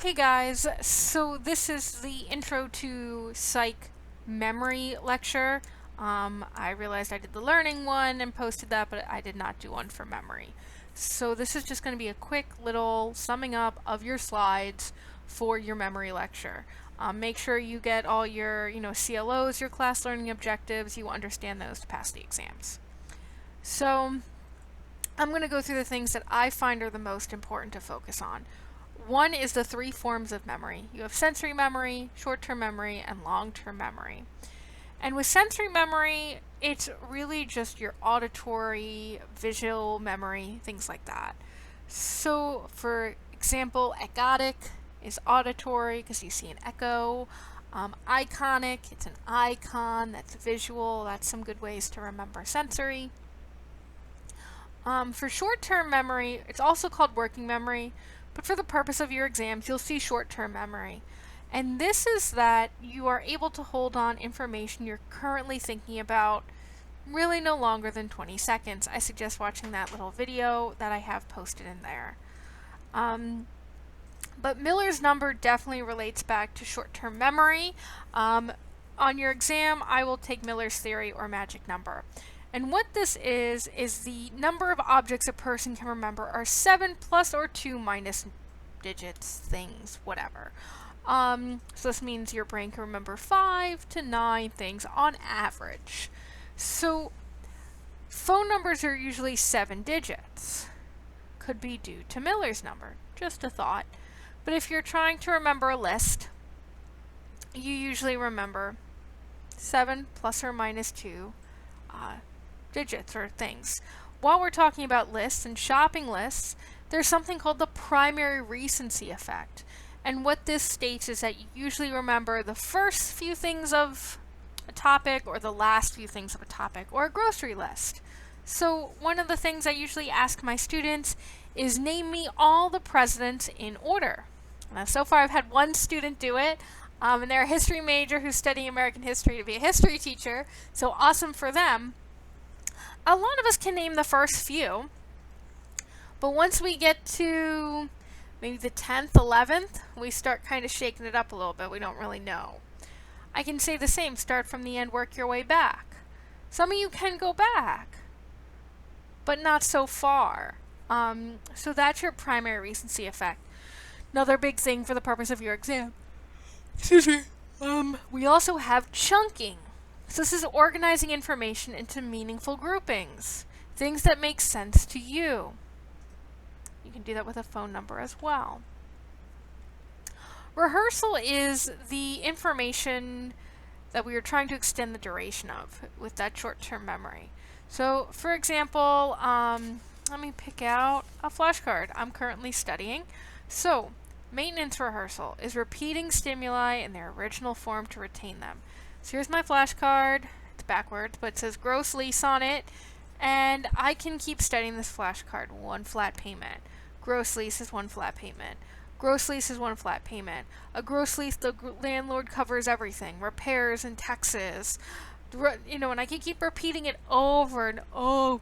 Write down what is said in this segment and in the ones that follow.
Hey guys, so this is the intro to Psych memory lecture. I realized I did the learning one and posted that, but I did not do one for memory. So this is just going to be a quick little summing up of your slides for your memory lecture. Make sure you get all your, CLOs, your class learning objectives, you understand those to pass the exams. So I'm going to go through the things that I find are the most important to focus on. One is the three forms of memory. You have sensory memory, short-term memory, and long-term memory. And with sensory memory, it's really just your auditory, visual memory, things like that. So, for example, echotic is auditory because you see an echo. Iconic, it's an icon, that's visual. That's some good ways to remember sensory. For short-term memory, it's also called working memory, but for the purpose of your exams, you'll see short-term memory. And this is that you are able to hold on information you're currently thinking about really no longer than 20 seconds. I suggest watching that little video that I have posted in there. But Miller's number definitely relates back to short-term memory. On your exam, I will take Miller's theory or magic number. And what this is the number of objects a person can remember are 7 plus or 2 minus digits, things, whatever. So this means your brain can remember 5 to 9 things on average. So phone numbers are usually 7 digits. Could be due to Miller's number, just a thought. But if you're trying to remember a list, you usually remember 7 plus or minus 2 digits or things. While we're talking about lists and shopping lists, there's something called the primary recency effect. And what this states is that you usually remember the first few things of a topic or the last few things of a topic or a grocery list. So one of the things I usually ask my students is name me all the presidents in order. Now, so far I've had one student do it, and they're a history major who's studying American history to be a history teacher, so awesome for them. A lot of us can name the first few, but once we get to maybe the 10th, 11th, we start kind of shaking it up a little bit. We don't really know. I can say the same, start from the end, work your way back. Some of you can go back, but not so far. So that's your primary recency effect. Another big thing for the purpose of your exam. Excuse me. We also have chunking. So this is organizing information into meaningful groupings, things that make sense to you. You can do that with a phone number as well. Rehearsal is the information that we are trying to extend the duration of with that short-term memory. So, for example, let me pick out a flashcard I'm currently studying. So, maintenance rehearsal is repeating stimuli in their original form to retain them. So here's my flashcard. It's backwards, but it says gross lease on it. And I can keep studying this flashcard. One flat payment. Gross lease is one flat payment. Gross lease is one flat payment. A gross lease, the landlord covers everything. Repairs and taxes. And I can keep repeating it over and over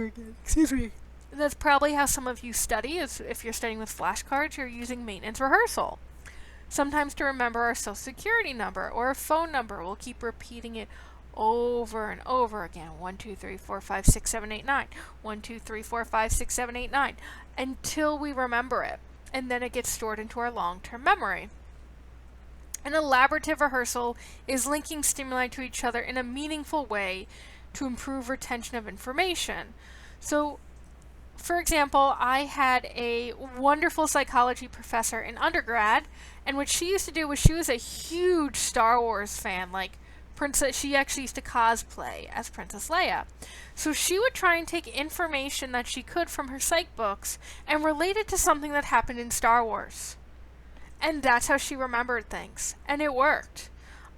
again. Excuse me. And that's probably how some of you study. Is if you're studying with flashcards, you're using maintenance rehearsal. Sometimes to remember our social security number or a phone number, we'll keep repeating it over and over again. 1, 2, 3, 4, 5, 6, 7, 8, 9. 1, 2, 3, 4, 5, 6, 7, 8, 9. Until we remember it. And then it gets stored into our long-term memory. An elaborative rehearsal is linking stimuli to each other in a meaningful way to improve retention of information. So, for example, I had a wonderful psychology professor in undergrad, and what she used to do was she was a huge Star Wars fan, she actually used to cosplay as Princess Leia. So she would try and take information that she could from her psych books and relate it to something that happened in Star Wars. And that's how she remembered things. And it worked.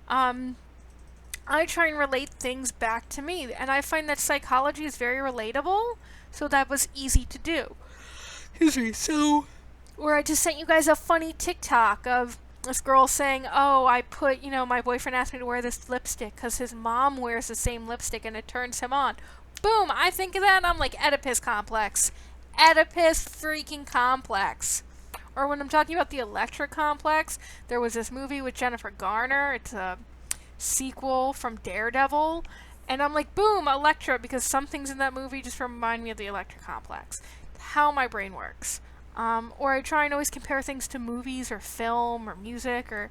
I try and relate things back to me, and I find that psychology is very relatable, so that was easy to do. Or I just sent you guys a funny TikTok of this girl saying, oh, my boyfriend asked me to wear this lipstick because his mom wears the same lipstick and it turns him on. Boom, I think of that and I'm like, Oedipus complex. Oedipus freaking complex. Or when I'm talking about the Electra complex, there was this movie with Jennifer Garner. It's a sequel from Daredevil. And I'm like, boom, Electra, because some things in that movie just remind me of the Electra complex. How my brain works. Or I try and always compare things to movies or film or music, or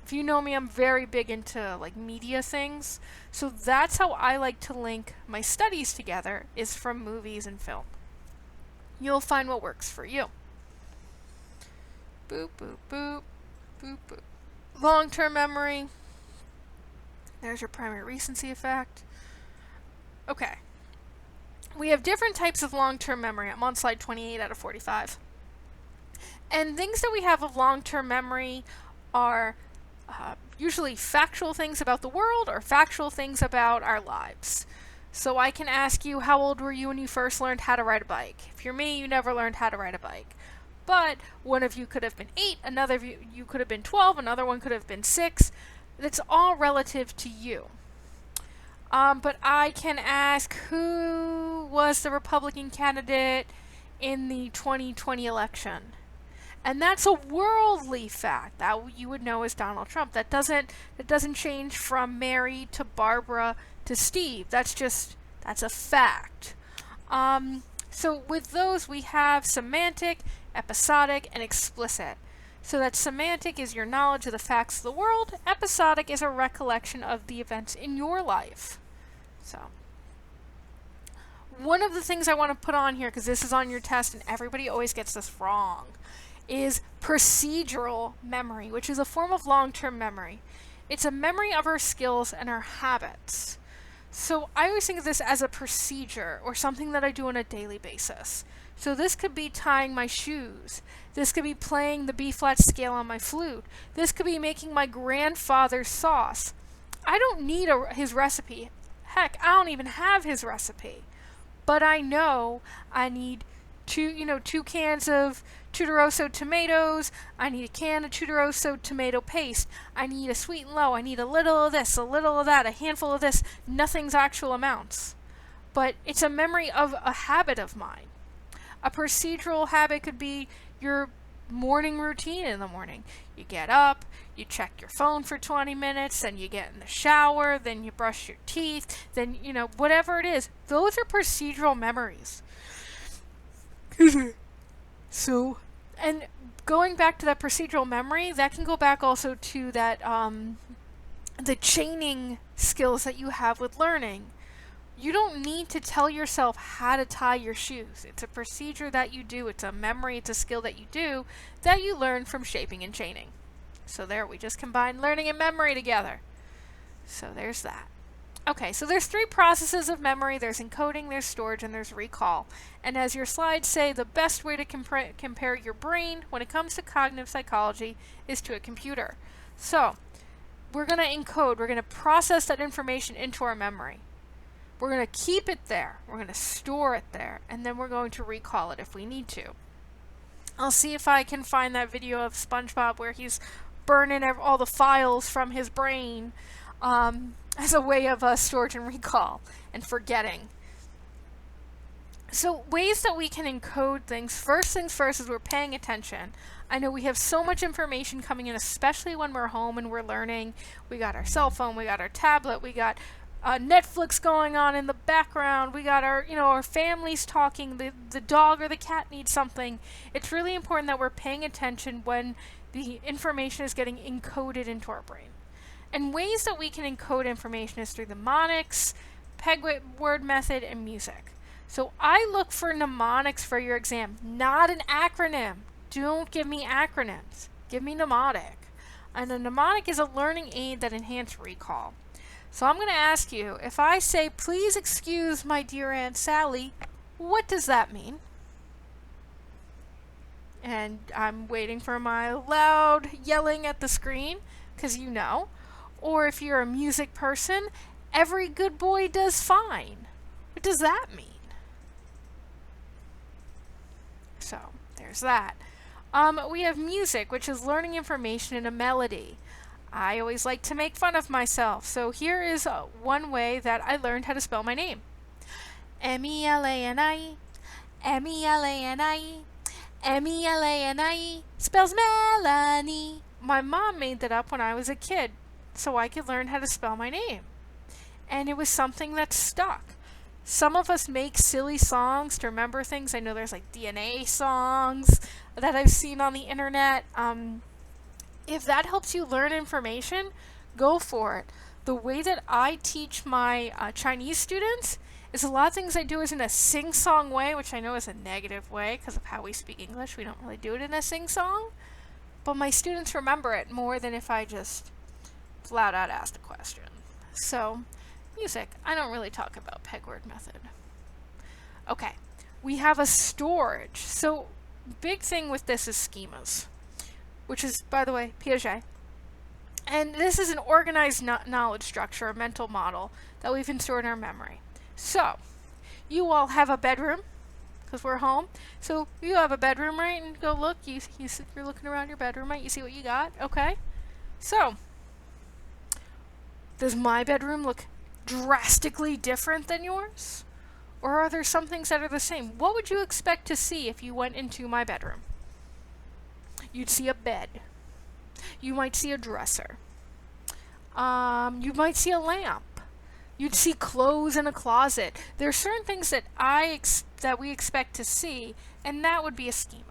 if you know me, I'm very big into like media things. So that's how I like to link my studies together, is from movies and film. You'll find what works for you. Boop, boop, boop, boop, boop. Long-term memory. There's your primary recency effect. Okay. We have different types of long-term memory. I'm on slide 28 out of 45. And things that we have of long-term memory are usually factual things about the world or factual things about our lives. So I can ask you, how old were you when you first learned how to ride a bike? If you're me, you never learned how to ride a bike. But one of you could have been 8, another of you could have been 12, another one could have been 6. That's all relative to you. But I can ask, who was the Republican candidate in the 2020 election? And that's a worldly fact that you would know as Donald Trump. That doesn't change from Mary to Barbara to Steve. That's a fact. So with those, we have semantic, episodic, and explicit. So that semantic is your knowledge of the facts of the world. Episodic is a recollection of the events in your life. So one of the things I want to put on here, because this is on your test and everybody always gets this wrong, is procedural memory, which is a form of long-term memory. It's a memory of our skills and our habits. So I always think of this as a procedure or something that I do on a daily basis. So this could be tying my shoes. This could be playing the B-flat scale on my flute. This could be making my grandfather's sauce. I don't need his recipe. Heck, I don't even have his recipe. But I know I need two cans of Tudoroso tomatoes. I need a can of Tudoroso tomato paste. I need a sweet and low. I need a little of this, a little of that, a handful of this. Nothing's actual amounts. But it's a memory of a habit of mine. A procedural habit could be your morning routine in the morning. You get up, you check your phone for 20 minutes, then you get in the shower, then you brush your teeth, then, whatever it is. Those are procedural memories. So, and going back to that procedural memory, that can go back also to that, the chaining skills that you have with learning. You don't need to tell yourself how to tie your shoes. It's a procedure that you do. It's a memory. It's a skill that you do that you learn from shaping and chaining. So there, we just combined learning and memory together. So there's that. Okay, so there's 3 processes of memory. There's encoding, there's storage, and there's recall. And as your slides say, the best way to compare your brain when it comes to cognitive psychology is to a computer. So we're going to encode. We're going to process that information into our memory. We're going to keep it there. We're going to store it there. And then we're going to recall it if we need to. I'll see if I can find that video of SpongeBob where he's burning all the files from his brain as a way of storage and recall and forgetting. So ways that we can encode things first is we're paying attention. I know we have so much information coming in, especially when we're home and we're learning. We got our cell phone, we got our tablet, we got Netflix going on in the background. We got our families talking. The dog or the cat needs something. It's really important that we're paying attention when the information is getting encoded into our brain. And ways that we can encode information is through the mnemonics, peg word method, and music. So I look for mnemonics for your exam, not an acronym. Don't give me acronyms. Give me mnemonic. And a mnemonic is a learning aid that enhances recall. So I'm going to ask you, if I say, please excuse my dear Aunt Sally, what does that mean? And I'm waiting for my loud yelling at the screen, because you know. Or if you're a music person, every good boy does fine. What does that mean? So, there's that. We have music, which is learning information in a melody. I always like to make fun of myself, so here is one way that I learned how to spell my name. M-E-L-A-N-I, M-E-L-A-N-I, Melanie spells Melanie. My mom made that up when I was a kid so I could learn how to spell my name. And it was something that stuck. Some of us make silly songs to remember things. I know there's like DNA songs that I've seen on the internet. If that helps you learn information, go for it. The way that I teach my Chinese students is a lot of things I do is in a sing-song way, which I know is a negative way because of how we speak English. We don't really do it in a sing-song. But my students remember it more than if I just flat out asked a question. So, music. I don't really talk about peg word method. Okay, we have a storage. So, big thing with this is schemas, which is, by the way, Piaget. And this is an organized knowledge structure, a mental model that we've stored in our memory. So, you all have a bedroom, because we're home. So, you have a bedroom, right? And go look. You're looking around your bedroom, right? You see what you got? Okay. So, does my bedroom look drastically different than yours? Or are there some things that are the same? What would you expect to see if you went into my bedroom? You'd see a bed. You might see a dresser. You might see a lamp. You'd see clothes in a closet. There are certain things that that we expect to see, and that would be a schema.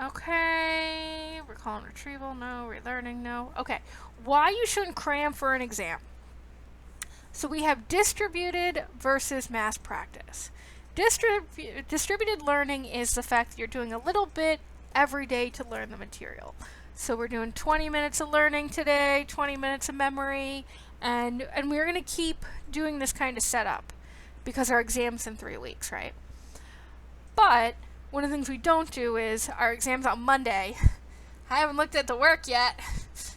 Okay, recall and retrieval, no. Relearning, no. Okay, why you shouldn't cram for an exam. So we have distributed versus mass practice. Distributed learning is the fact that you're doing a little bit every day to learn the material. So we're doing 20 minutes of learning today, 20 minutes of memory, and we're going to keep doing this kind of setup because our exam's in 3 weeks, right? But one of the things we don't do is our exam's on Monday. I haven't looked at the work yet.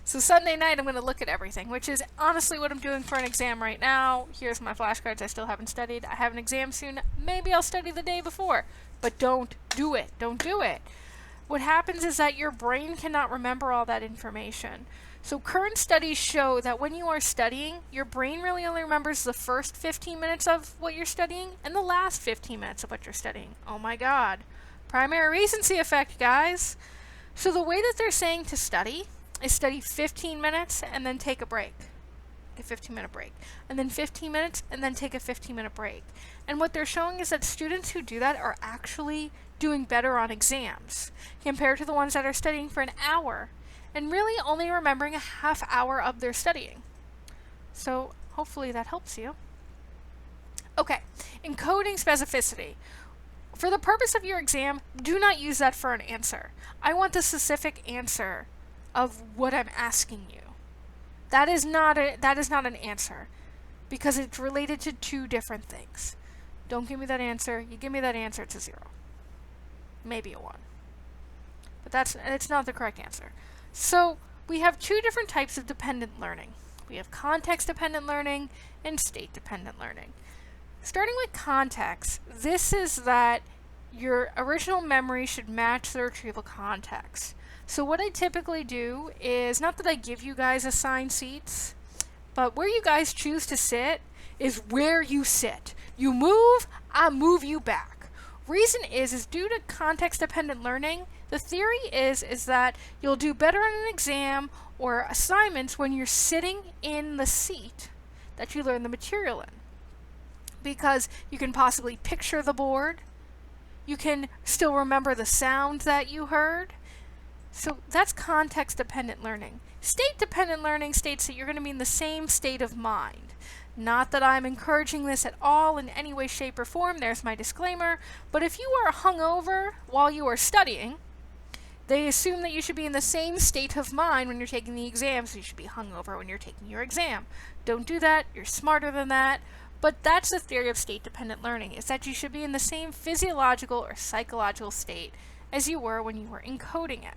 So Sunday night I'm going to look at everything, which is honestly what I'm doing for an exam right now. Here's my flashcards I still haven't studied. I have an exam soon. Maybe I'll study the day before. But don't do it. Don't do it. What happens is that your brain cannot remember all that information. So current studies show that when you are studying, your brain really only remembers the first 15 minutes of what you're studying and the last 15 minutes of what you're studying. Oh my God. Primary recency effect, guys. So the way that they're saying to study is study 15 minutes and then take a break. A 15-minute break. And then 15 minutes and then take a 15-minute break. And what they're showing is that students who do that are actually doing better on exams compared to the ones that are studying for an hour and really only remembering a half hour of their studying. So hopefully that helps you. Okay, encoding specificity. For the purpose of your exam, do not use that for an answer. I want the specific answer of what I'm asking you. That is not an answer because it's related to two different things. Don't give me that answer. You give me that answer, it's a 0. Maybe a 1. But it's not the correct answer. So we have two different types of dependent learning. We have context-dependent learning and state-dependent learning. Starting with context, this is that your original memory should match the retrieval context. So what I typically do is, not that I give you guys assigned seats, but where you guys choose to sit is where you sit. You move, I move you back. Reason is due to context-dependent learning, the theory is that you'll do better on an exam or assignments when you're sitting in the seat that you learn the material in. Because you can possibly picture the board, you can still remember the sound that you heard. So that's context-dependent learning. State-dependent learning states that you're going to be in the same state of mind. Not that I'm encouraging this at all in any way, shape, or form. There's my disclaimer. But if you are hungover while you are studying, they assume that you should be in the same state of mind when you're taking the exam, so you should be hungover when you're taking your exam. Don't do that. You're smarter than that. But that's the theory of state-dependent learning, is that you should be in the same physiological or psychological state as you were when you were encoding it.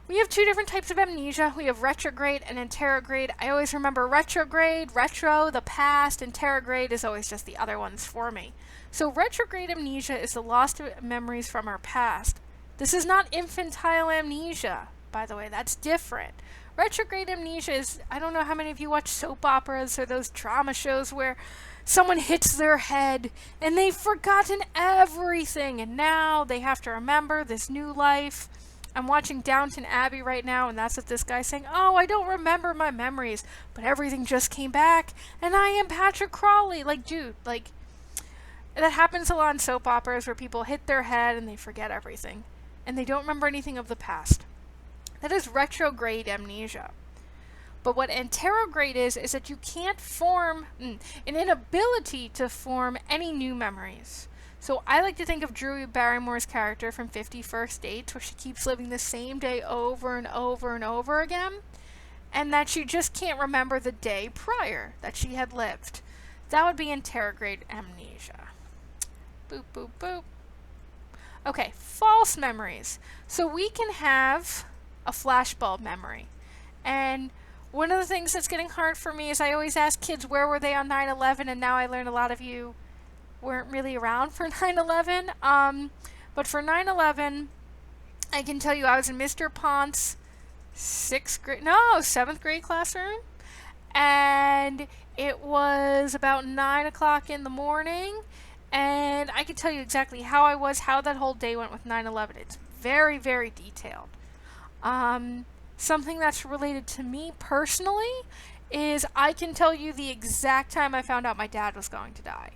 We have two different types of amnesia. We have retrograde and anterograde. I always remember retrograde, retro, the past, and anterograde is always just the other ones for me. So retrograde amnesia is the loss of memories from our past. This is not infantile amnesia, by the way. That's different. Retrograde amnesia is, I don't know how many of you watch soap operas or those drama shows where someone hits their head and they've forgotten everything, and now they have to remember this new life. I'm watching Downton Abbey right now, and that's what this guy's saying. Oh, I don't remember my memories, but everything just came back, and I am Patrick Crawley. Like, dude, like, that happens a lot in soap operas where people hit their head and they forget everything, and they don't remember anything of the past. That is retrograde amnesia. But what anterograde is that you can't form an inability to form any new memories. So I like to think of Drew Barrymore's character from 50 First Dates, where she keeps living the same day over and over and over again, and that she just can't remember the day prior that she had lived. That would be anterograde amnesia. Boop, boop, boop. Okay, false memories. So we can have a flashbulb memory. And one of the things that's getting hard for me is I always ask kids, where were they on 9/11? And now I learn a lot of you weren't really around for 9/11. But for 9/11, I can tell you I was in Mr. Ponce's 7th grade classroom. And it was about 9 o'clock in the morning. And I can tell you exactly how I was, how that whole day went with 9/11. It's very, very detailed. Something that's related to me personally is I can tell you the exact time I found out my dad was going to die.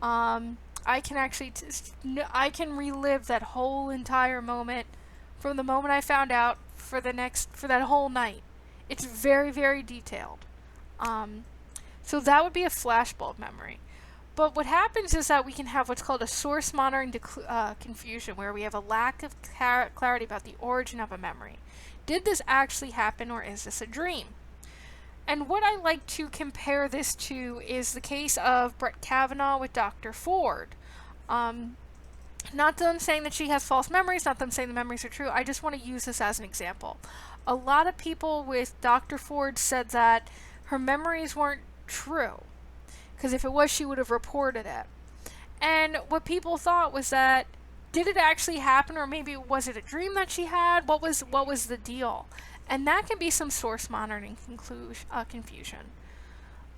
I can actually, I can relive that whole entire moment from the moment I found out for that whole night. It's very, very detailed. So that would be a flashbulb memory. But what happens is that we can have what's called a source monitoring confusion, where we have a lack of clarity about the origin of a memory. Did this actually happen, or is this a dream? And what I like to compare this to is the case of Brett Kavanaugh with Dr. Ford. Not that I'm saying that she has false memories, not that I'm saying the memories are true, I just want to use this as an example. A lot of people with Dr. Ford said that her memories weren't true, because if it was, she would have reported it. And what people thought was that, did it actually happen, or maybe was it a dream that she had? What was the deal? And that can be some source monitoring confusion.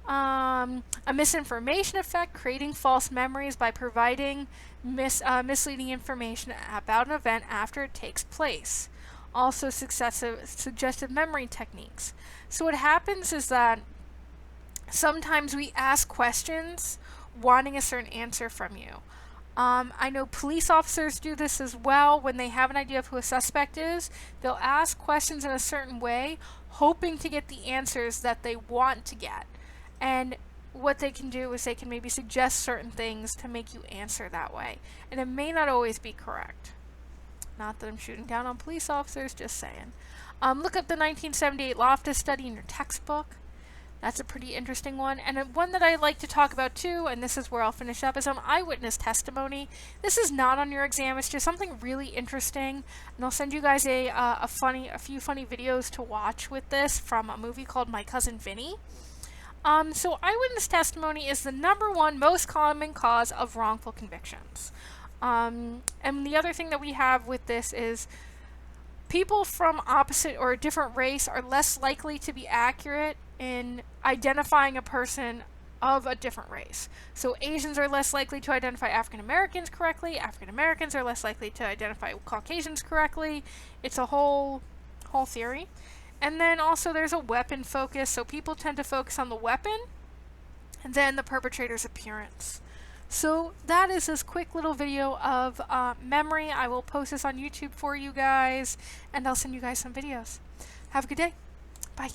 A misinformation effect, creating false memories by providing misleading information about an event after it takes place. Also suggestive memory techniques. So what happens is that sometimes we ask questions wanting a certain answer from you. I know police officers do this as well. When they have an idea of who a suspect is, they'll ask questions in a certain way, hoping to get the answers that they want to get. And what they can do is they can maybe suggest certain things to make you answer that way. And it may not always be correct. Not that I'm shooting down on police officers, just saying. Look up the 1978 Loftus study in your textbook. That's a pretty interesting one. And one that I like to talk about too, and this is where I'll finish up, is eyewitness testimony. This is not on your exam, it's just something really interesting. And I'll send you guys a few funny videos to watch with this from a movie called My Cousin Vinny. So eyewitness testimony is the #1 most common cause of wrongful convictions. And the other thing that we have with this is people from opposite or a different race are less likely to be accurate in identifying a person of a different race. So Asians are less likely to identify African Americans correctly. African Americans are less likely to identify Caucasians correctly. It's a whole theory. And then also there's a weapon focus. So people tend to focus on the weapon and then the perpetrator's appearance. So that is this quick little video of memory. I will post this on YouTube for you guys, and I'll send you guys some videos. Have a good day. Bye.